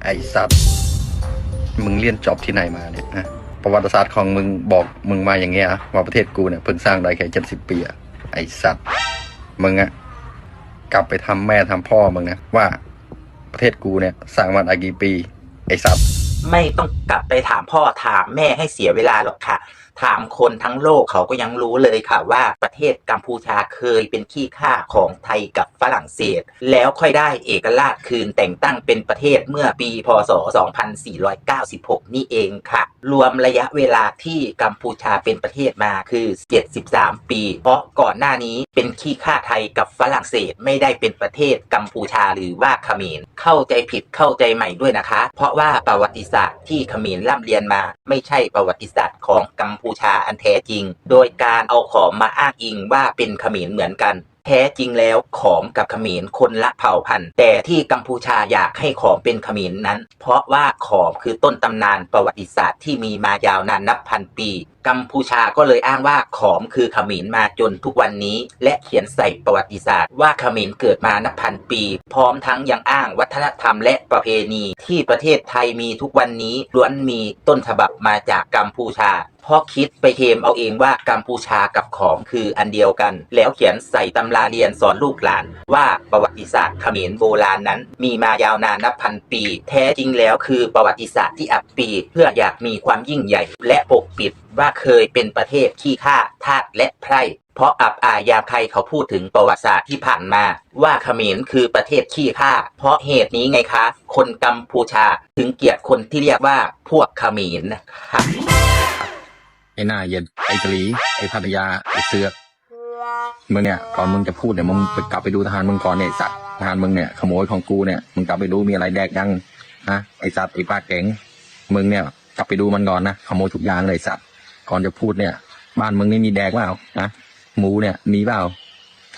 ไอ้สัตว์มึงเรียนจบที่ไหนมาเนี่ยนะประวัติศาสตร์ของมึงบอกมึงมาอย่างเงี้ยว่าประเทศกูเนี่ยเพิ่งสร้างได้แค่70 ปีอะไอ้สัตว์มึงอะกลับไปทำแม่ทำพ่อมึงนะว่าประเทศกูเนี่ยสร้างมาได้กี่ปีไอ้สัตว์ไม่ต้องกลับไปถามพ่อถามแม่ให้เสียเวลาหรอกค่ะถามคนทั้งโลกเขาก็ยังรู้เลยค่ะว่าประเทศกัมพูชาเคยเป็นขี้ข้าของไทยกับฝรั่งเศสแล้วค่อยได้เอกราชคืนแต่งตั้งเป็นประเทศเมื่อปีพศ2496นี่เองค่ะรวมระยะเวลาที่กัมพูชาเป็นประเทศมาคือ73 ปีเพราะก่อนหน้านี้เป็นขี้ข้าไทยกับฝรั่งเศสไม่ได้เป็นประเทศกัมพูชาหรือว่าเขมรเข้าใจผิดเข้าใจใหม่ด้วยนะคะเพราะว่าประวัติศาสตร์ที่เขมรร่ำเรียนมาไม่ใช่ประวัติศาสตร์ของกัมพูชาอันแท้จริงโดยการเอาขอมมาอ้างอิงว่าเป็นเขมรเหมือนกันแท้จริงแล้วขอมกับเขมรคนละเผ่าพันธุ์แต่ที่กัมพูชาอยากให้ขอมเป็นเขมรนั้นเพราะว่าขอมคือต้นตำนานประวัติศาสตร์ที่มีมายาวนานนับพันปีกัมพูชาก็เลยอ้างว่าขอมคือเขมรมาจนทุกวันนี้และเขียนใส่ประวัติศาสตร์ว่าเขมรเกิดมานับพันปีพร้อมทั้งยังอ้างวัฒนธรรมและประเพณีที่ประเทศไทยมีทุกวันนี้ล้วนมีต้นฉบับมาจากกัมพูชาเพราะคิดไปเคลมเอาเองว่ากัมพูชากับขอมคืออันเดียวกันแล้วเขียนใส่ตำราเรียนสอนลูกหลานว่าประวัติศาสตร์เขมรโบราณนั้นมีมายาวนานนับพันปีแท้จริงแล้วคือประวัติศาสตร์ที่อับปีเพื่ออยากมีความยิ่งใหญ่และปกปิดว่าเคยเป็นประเทศขี้ข้าทาสและไพร่เพราะอับอายยามใครเขาพูดถึงประวัติศาสตร์ที่ผ่านมาว่าเขมรคือประเทศขี้ข้าเพราะเหตุนี้ไงคะคนกัมพูชาถึงเกลียดคนที่เรียกว่าพวกเขมรนะคะไอ้หน้าเย็นไอ้กะหลีไอ้พัทยาไอ้เสือกมึงเนี่ยก่อนมึงจะพูดเนี่ยมึงไปกลับไปดูทหารมึงก่อนเนี่ยสัตว์ทหารมึงเนี่ยขโมยของกูเนี่ยมึงกลับไปดูมีอะไรแดกยังฮะไอ้สัตว์ไอ้ปลาเก๋งมึงเนี่ยกลับไปดูมันก่อนนะขโมยทุกอย่างเลยสัตว์ก่อนจะพูดเนี่ยบ้านมึงนี่มีแดกเปล่านะหมูเนี่ยมีเปล่า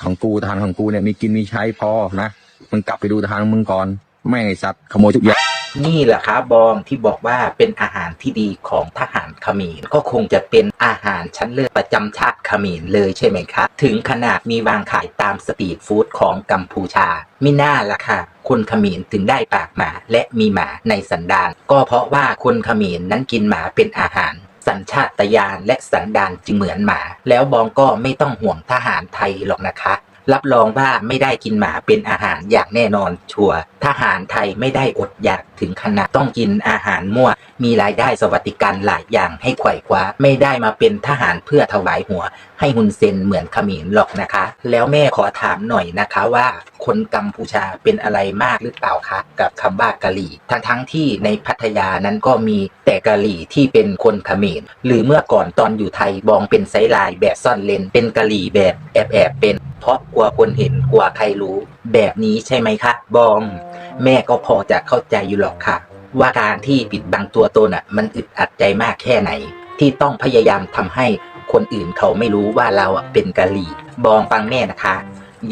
ของกูทหารของกูเนี่ยมีกินมีใช้พอนะมึงกลับไปดูทหารมึงก่อนแม่งไอ้สัตว์ขโมยทุกอย่างนี่แหละครับบองที่บอกว่าเป็นอาหารที่ดีของทหารเขมรก็คงจะเป็นอาหารชั้นเลิศประจำชาติเขมรเลยใช่ไหมครับถึงขนาดมีวางขายตามสตรีทฟู้ดของกัมพูชามิน่าล่ะค่ะคนเขมรถึงได้ปากหมาและมีหมาในสันดานก็เพราะว่าคนเขมรนั้นกินหมาเป็นอาหารสัญชาตญาณและสันดานจึงเหมือนหมาแล้วบองก็ไม่ต้องห่วงทหารไทยหรอกนะคะรับรองว่าไม่ได้กินหมาเป็นอาหารอย่างแน่นอนชัวร์ทหารไทยไม่ได้อดอยากถึงขนาดต้องกินอาหารมั่วมีรายได้สวัสดิการหลายอย่างให้ไขว่คว้าไม่ได้มาเป็นทหารเพื่อถวายหัวให้ฮุนเซนเหมือนเขมรหรอกนะคะแล้วแม่ขอถามหน่อยนะคะว่าคนกัมพูชาเป็นอะไรมากหรือเปล่าคะกับคำว่ากะหรี่ทั้งที่ในพัทยานั้นก็มีแต่กะหรี่ที่เป็นคนเขมรหรือเมื่อก่อนตอนอยู่ไทยบองเป็นไซลายแบบซ่อนเลนเป็นกะหรี่แบบแอบเป็นเพราะกลัวคนเห็นกลัวใครรู้แบบนี้ใช่ไหมคะบองแม่ก็พอจะเข้าใจอยู่หรอกค่ะว่าการที่ปิดบังตัวตนมันอึดอัดใจมากแค่ไหนที่ต้องพยายามทำให้คนอื่นเขาไม่รู้ว่าเราเป็นกะหรี่บองฟังแม่นะคะ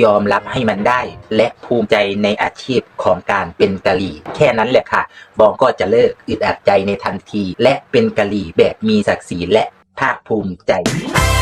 ยอมรับให้มันได้และภูมิใจในอาชีพของการเป็นกะหรี่แค่นั้นแหละค่ะบองก็จะเลิกอึดอัดใจในทันทีและเป็นกะหรี่แบบมีศักดิ์ศรีและภาคภูมิใจค่ะ